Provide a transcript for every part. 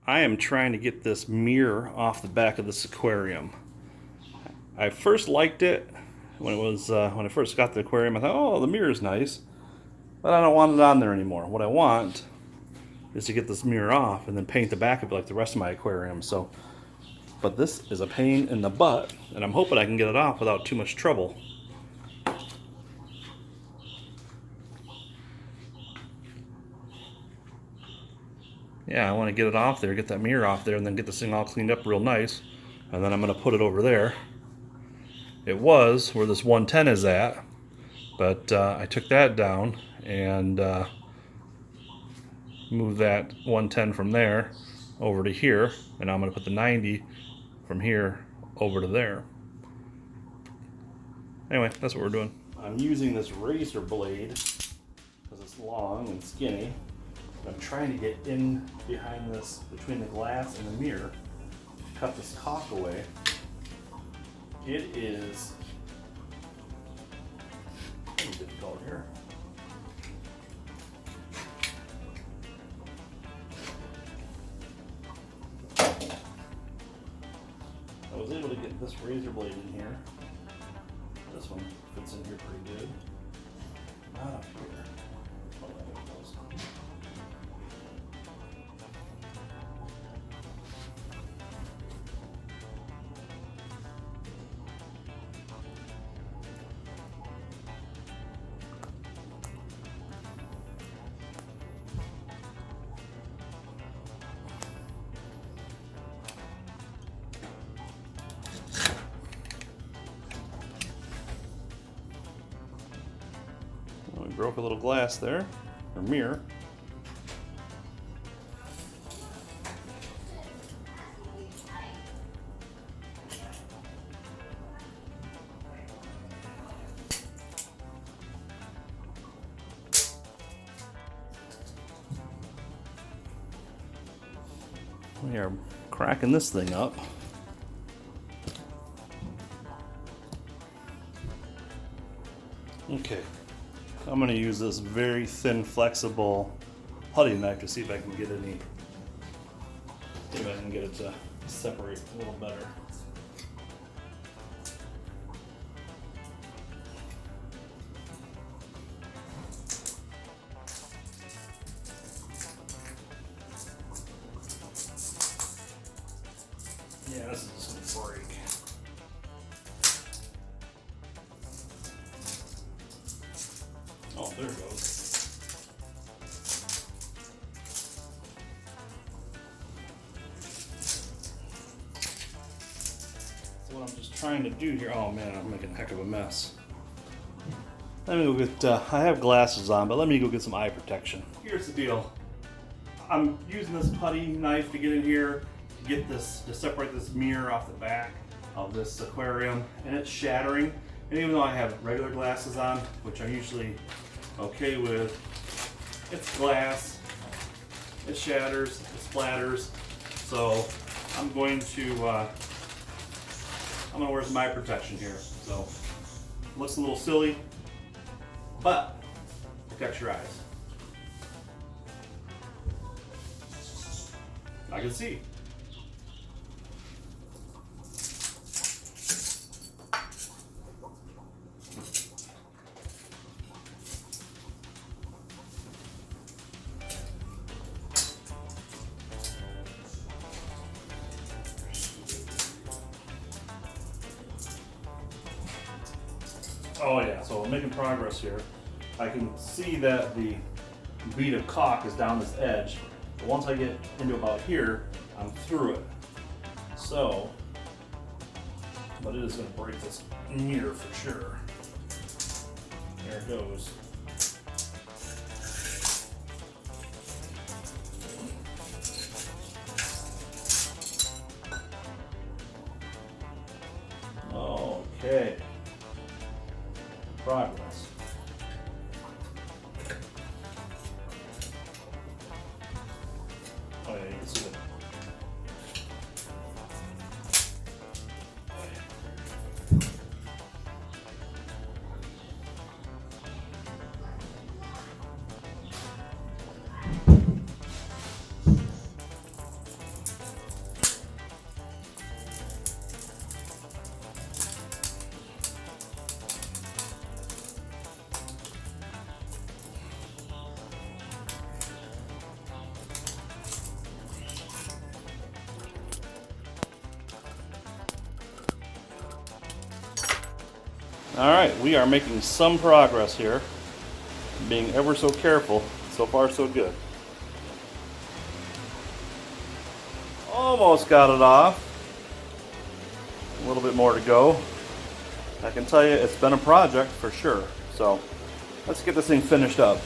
I am trying to get this mirror off the back of this aquarium. I first liked it when I first got the aquarium. I thought, oh, the mirror's nice, but I don't want it on there anymore. What I want is to get this mirror off and then paint the back of it like the rest of my aquarium. So, but this is a pain in the butt, and I'm hoping I can get it off without too much trouble. Yeah, I want to get it off there, get that mirror off there, and then get this thing all cleaned up real nice. And then I'm going to put it over there. It was where this 110 is at, but I took that down and moved that 110 from there over to here, and I'm going to put the 90 from here over to there. Anyway, that's what we're doing. I'm using this razor blade because it's long and skinny. I'm trying to get in behind this, between the glass and the mirror, to cut this caulk away. It is pretty difficult here. I was able to get this razor blade in here. This one fits in here pretty good. Not up here. Oh, there it goes. We broke a little glass there, or mirror. We are cracking this thing up. Okay. I'm going to use this very thin, flexible putty knife to see if I can get it to separate a little better. Yeah, this is just going to break. Oh, there it goes. So what I'm just trying to do here, oh man, I'm making a heck of a mess. Let me go get, I have glasses on, but let me go get some eye protection. Here's the deal. I'm using this putty knife to get in here, to get this, to separate this mirror off the back of this aquarium, and it's shattering. And even though I have regular glasses on, which I'm usually okay with, it's glass, it shatters, it splatters. So I'm going to wear some eye protection here. So it looks a little silly, but protects your eyes. I can see. Oh yeah, so I'm making progress here. I can see that the bead of caulk is down this edge, but once I get into about here, I'm through it. So, but it is going to break this mirror for sure. There it goes. Okay. Progress. Oh yeah, you can see that. All right, we are making some progress here. Being ever so careful. So far, so good. Almost got it off. A little bit more to go. I can tell you it's been a project for sure. So let's get this thing finished up.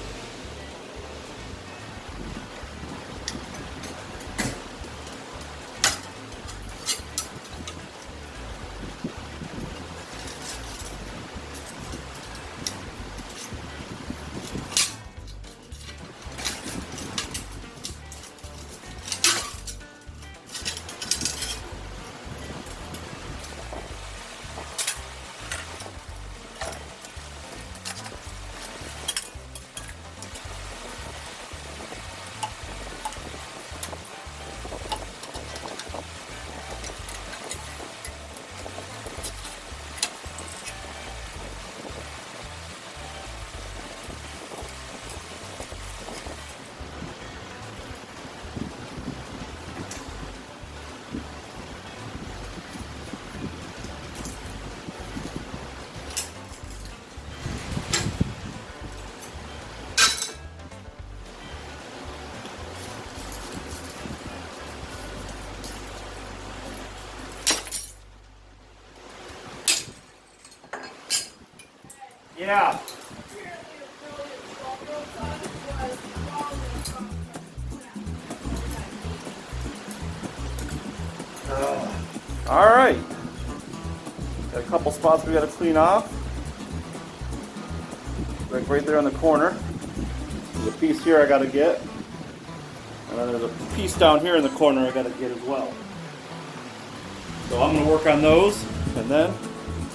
Yeah. All right. Got a couple spots we got to clean off. Like right there on the corner. There's a piece here I got to get. And then there's a piece down here in the corner I got to get as well. So I'm going to work on those, and then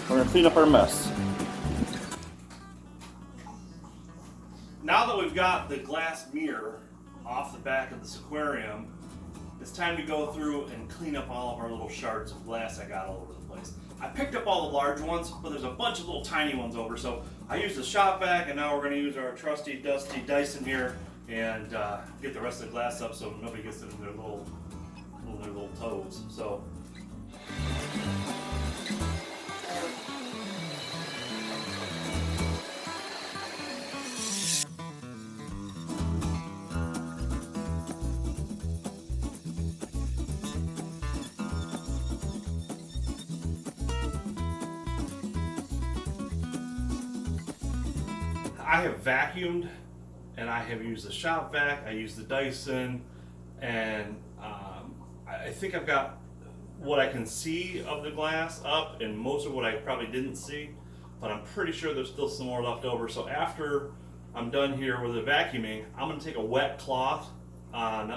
we're going to clean up our mess. Now that we've got the glass mirror off the back of this aquarium, it's time to go through and clean up all of our little shards of glass I got all over the place. I picked up all the large ones, but there's a bunch of little tiny ones over, so I used the shop vac, and now we're going to use our trusty, dusty Dyson here and get the rest of the glass up so nobody gets it in their little toes. So. I have vacuumed, and I have used the shop vac, I used the Dyson, and I think I've got what I can see of the glass up, and most of what I probably didn't see, but I'm pretty sure there's still some more left over. So after I'm done here with the vacuuming, I'm going to take a wet cloth on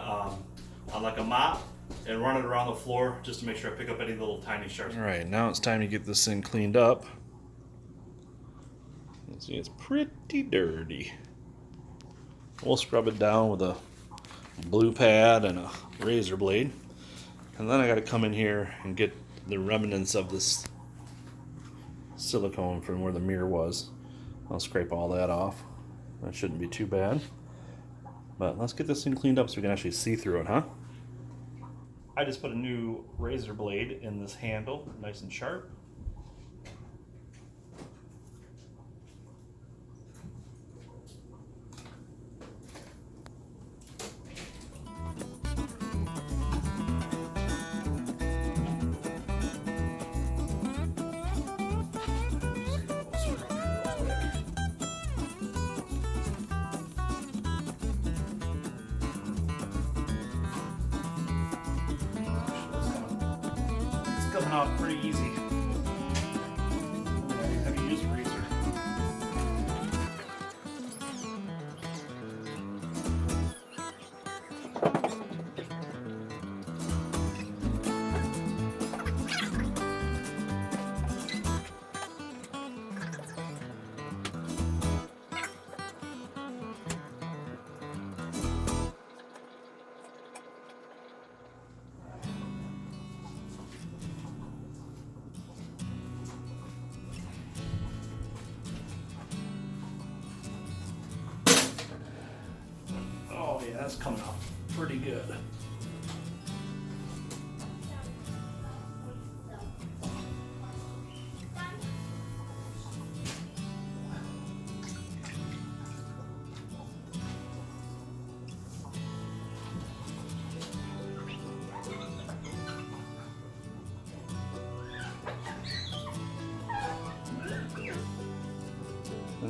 like a mop and run it around the floor just to make sure I pick up any little tiny shards. All right, now it's time to get this thing cleaned up. See, it's pretty dirty. We'll scrub it down with a blue pad and a razor blade. And then I got to come in here and get the remnants of this silicone from where the mirror was. I'll scrape all that off. That shouldn't be too bad. But let's get this thing cleaned up so we can actually see through it, huh? I just put a new razor blade in this handle, nice and sharp. Coming off pretty easy. Heavy use razor. Oh yeah, that's coming off pretty good.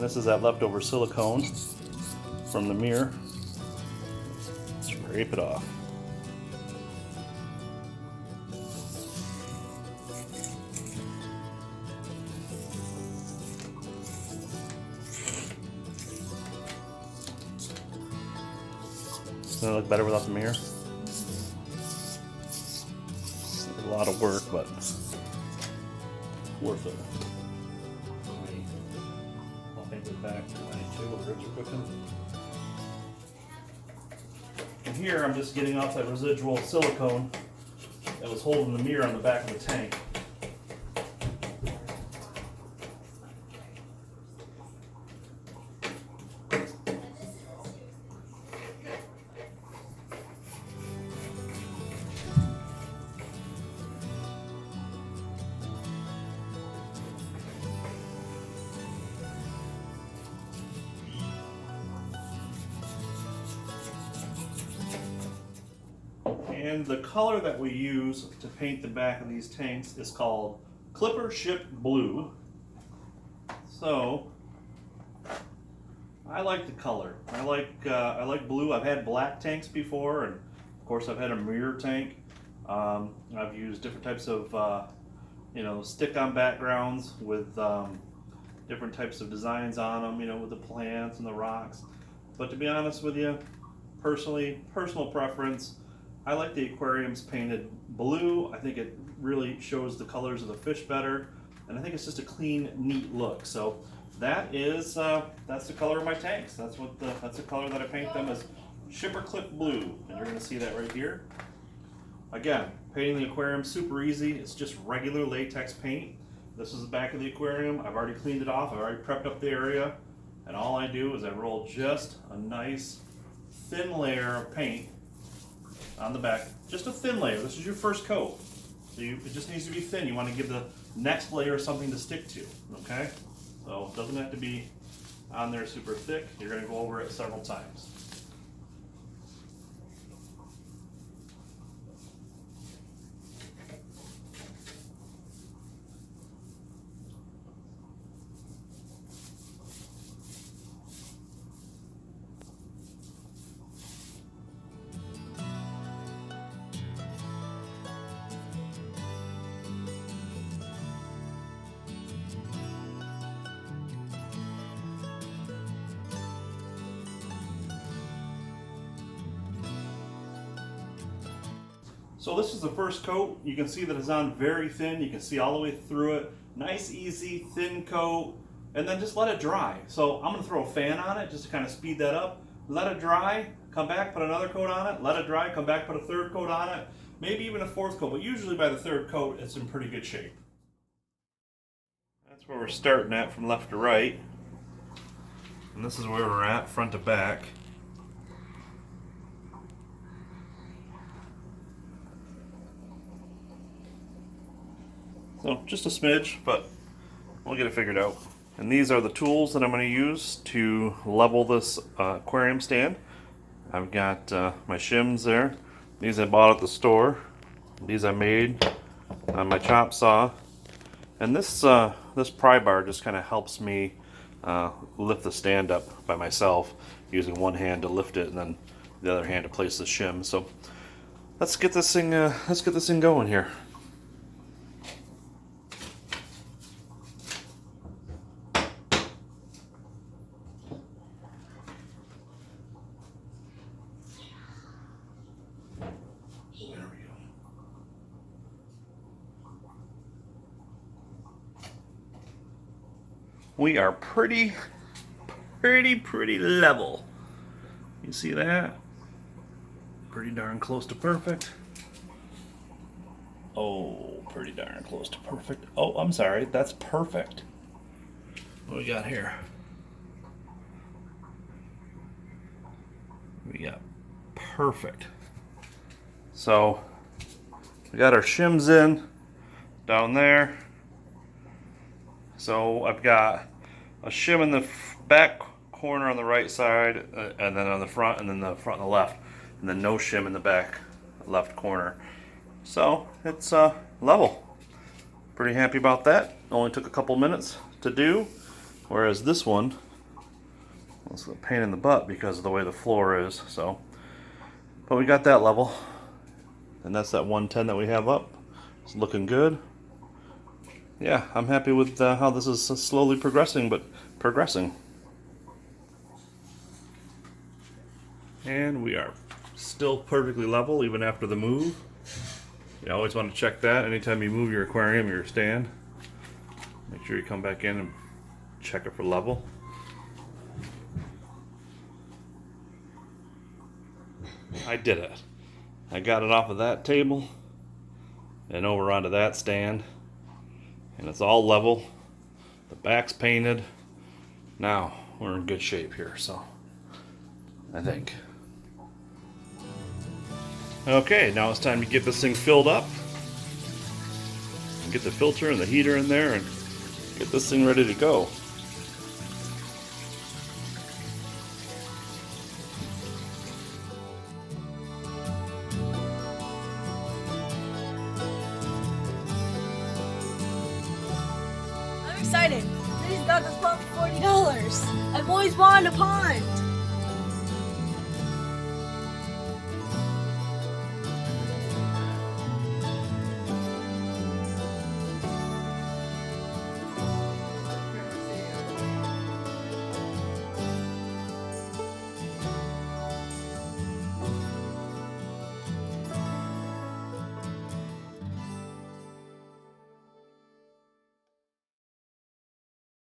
And this is that leftover silicone from the mirror. Scrape it off. Doesn't it look better without the mirror? It's a lot of work, but worth it. I'll paint it back to 92 while the ribs are cooking. And here I'm just getting off that residual silicone that was holding the mirror on the back of the tank. And the color that we use to paint the back of these tanks is called Clipper Ship Blue. So I like the color. I like blue. I've had black tanks before, and of course I've had a mirror tank. I've used different types of stick-on backgrounds with different types of designs on them, with the plants and the rocks. But to be honest with you, personal preference, I like the aquariums painted blue. I think it really shows the colors of the fish better, and I think it's just a clean, neat look. So that's the color of my tanks. That's the color that I paint them, as Shipper Clip Blue, and you're going to see that right here. Again, painting the aquarium super easy. It's just regular latex paint. This is the back of the aquarium. I've already cleaned it off. I've already prepped up the area, and all I do is I roll just a nice thin layer of paint on the back, just a thin layer. This is your first coat, so it just needs to be thin. You want to give the next layer something to stick to, okay? So it doesn't have to be on there super thick. You're going to go over it several times. So this is the first coat. You can see that it's on very thin. You can see all the way through it. Nice, easy, thin coat. And then just let it dry. So I'm going to throw a fan on it just to kind of speed that up. Let it dry, come back, put another coat on it. Let it dry, come back, put a third coat on it. Maybe even a fourth coat, but usually by the third coat, it's in pretty good shape. That's where we're starting at from left to right. And this is where we're at, front to back. So just a smidge, but we'll get it figured out. And these are the tools that I'm going to use to level this aquarium stand. I've got my shims there. These I bought at the store. These I made on my chop saw. And this pry bar just kind of helps me lift the stand up by myself, using one hand to lift it and then the other hand to place the shim. So let's get this thing going here. We are pretty level. You see that? Pretty darn close to perfect. Oh, pretty darn close to perfect. Oh, I'm sorry, that's perfect. What we got here? We got perfect. So we got our shims in down there. So I've got a shim in the back corner on the right side, and then on the front, and then the front and the left, and then no shim in the back left corner. So it's level. Pretty happy about that. Only took a couple minutes to do, whereas this one It's a pain in the butt because of the way the floor is. So, but we got that level, and that's that 110 that we have up. It's looking good. Yeah, I'm happy with how this is slowly progressing, but progressing. And we are still perfectly level even after the move. You always want to check that anytime you move your aquarium or your stand. Make sure you come back in and check it for level. I did it. I got it off of that table and over onto that stand, and it's all level. The back's painted. Now we're in good shape here, so I think. Okay, now it's time to get this thing filled up. Get the filter and the heater in there and get this thing ready to go. I'm excited. Today's got this pond for $40. I've always wanted a pond.